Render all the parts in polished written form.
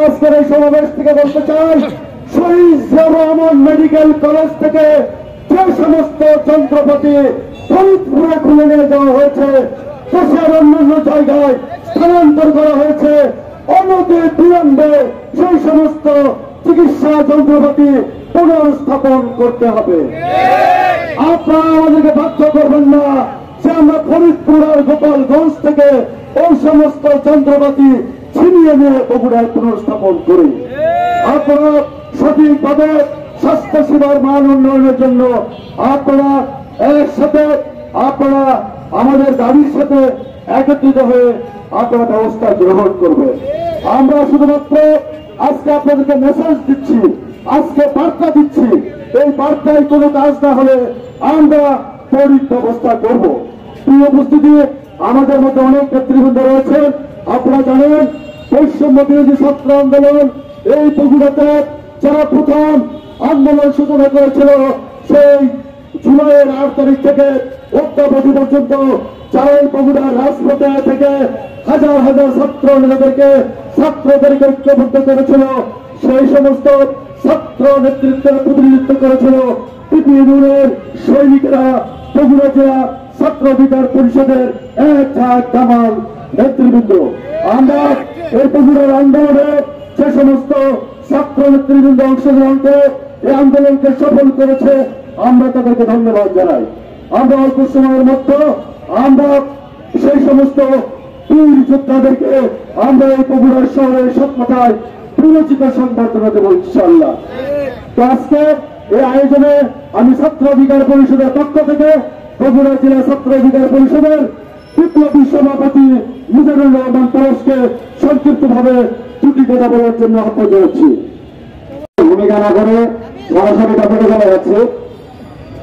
আজকের এই সমাবেশ থেকে বলতে চাই, শহীদ জিয়াউর রহমান মেডিকেল কলেজ থেকে যে সমস্ত যন্ত্রপাতি ফরিদপুরে খুলে নিয়ে যাওয়া হয়েছে, দেশের অন্যান্য জায়গায় স্থানান্তর করা হয়েছে, অনতি বিলম্বে সেই সমস্ত চিকিৎসা যন্ত্রপাতি পুনর্স্থাপন করতে হবে। আপনারা আমাদেরকে বাধ্য করবেন না যে আমরা ফরিদপুর আর গোপালগঞ্জ থেকে ওই সমস্ত যন্ত্রপাতি ছিনিয়ে নিয়ে বগুড়ায় পুনর্স্থাপন করি। আপনারা সঠিকভাবে স্বাস্থ্য সেবার মান উন্নয়নের জন্য আপনারা একসাথে আপনারা আমাদের দাবির সাথে একত্রিত হয়ে আপনারা ব্যবস্থা গ্রহণ করবেন। আমরা শুধুমাত্র আজকে আপনাদেরকে মেসেজ দিচ্ছি, আজকে বার্তা দিচ্ছি, এই বার্তায় কোনো কাজ না হলে আমরা তড়িৎ ব্যবস্থা করব। প্রিয় উপস্থিতি, আমাদের মধ্যে অনেক নেতৃবৃন্দ রয়েছেন। আপনারা জানেন বৈষম্য বিরোধী ছাত্র আন্দোলন এই বগুড়াতে যারা প্রথম আন্দোলন সূচনা করেছিল, সেই জুলাইয়ের 8 তারিখ থেকে অদ্যাবধি পর্যন্ত যারা এই বগুড়ার রাজপথে থেকে হাজার হাজার ছাত্র নেতাদেরকে ছাত্রদেরকে ঐক্যবদ্ধ করেছিল, সেই সমস্ত ছাত্র নেতৃত্বের প্রতিনিধিত্ব করেছিল পিপিএনের সৈনিকরা, বগুড়া জেলা ছাত্র অধিকার পরিষদের এক ঝাঁক কামাল নেতৃবৃন্দ। আমরা এই বগুড়ার আন্দোলনে যে সমস্ত ছাত্র নেতৃবৃন্দ অংশগ্রহণ করে এই আন্দোলনকে সফল করেছে, আমরা তাদেরকে ধন্যবাদ জানাই। আমরা অল্প সময়ের মধ্যে আমরা সেই সমস্ত বীর যোদ্ধাদেরকে আমরা এই বগুড়ার শহরের সৎমাথায় পুরোচিত সংবর্ধনা দেব ইনশাআল্লাহ। তো আজকে এই আয়োজনে আমি ছাত্র অধিকার পরিষদের পক্ষ থেকে বগুড়া জেলা ছাত্র অধিকার পরিষদের বিপ্লবী সভাপতি মিজানুর রহমান পরশকে সংক্ষিপ্তভাবে দুটি কথা বলার জন্য আহ্বান জানাচ্ছি। ভূমিকা না করে সরাসরি কথাটি বলা যাচ্ছে,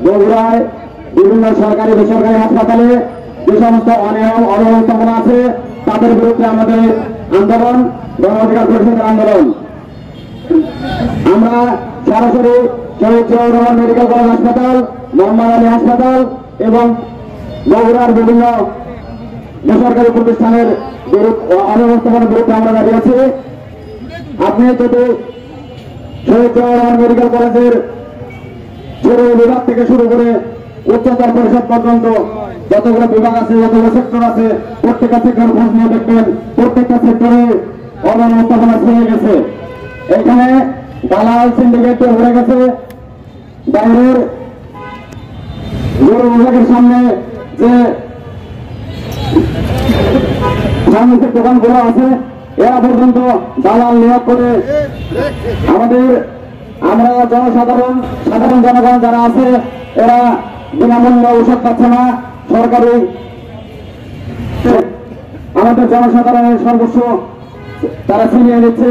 বগুড়ায় বিভিন্ন সরকারি বেসরকারি হাসপাতালে যে সমস্ত অনিয়ম অব্যবস্থাপনা আছে তাদের বিরুদ্ধে আমাদের আন্দোলন, গণ অধিকার পরিষদের আন্দোলন। আমরা সরাসরি শহীদ জিয়াউর রহমান মেডিকেল কলেজ হাসপাতাল, মোহাম্মদ আলী হাসপাতাল এবং বগুড়ার বিভিন্ন বেসরকারি প্রতিষ্ঠানের অব্যবস্থাপনার বিরুদ্ধে আমরা দাঁড়িয়ে আছি। আপনি যদি শহীদ জিয়াউর রহমান মেডিকেল কলেজের জরুরি বিভাগ থেকে শুরু করে উচ্চতর পরিষদ পর্যন্ত যতগুলো বিভাগ আছে, যতগুলো সেক্টর আছে, প্রত্যেকটা সেক্টর খোঁজ নিয়ে দেখবেন প্রত্যেকটা সেক্টরে অব্যবস্থাপনা হয়ে গেছে। এখানে দালাল সিন্ডিকেট হয়ে গেছে। বাইরের জরুরি বিভাগের সামনে যে ফার্মেসির দোকানগুলো আছে, এরা পর্যন্ত দালাল নিয়োগ করে আমরা সাধারণ জনগণ যারা আছে এরা বিনামূল্যে ঔষধ পাচ্ছে না। সরকারি আমাদের জনসাধারণের সর্বস্ব তারা ছিনিয়ে নিচ্ছে।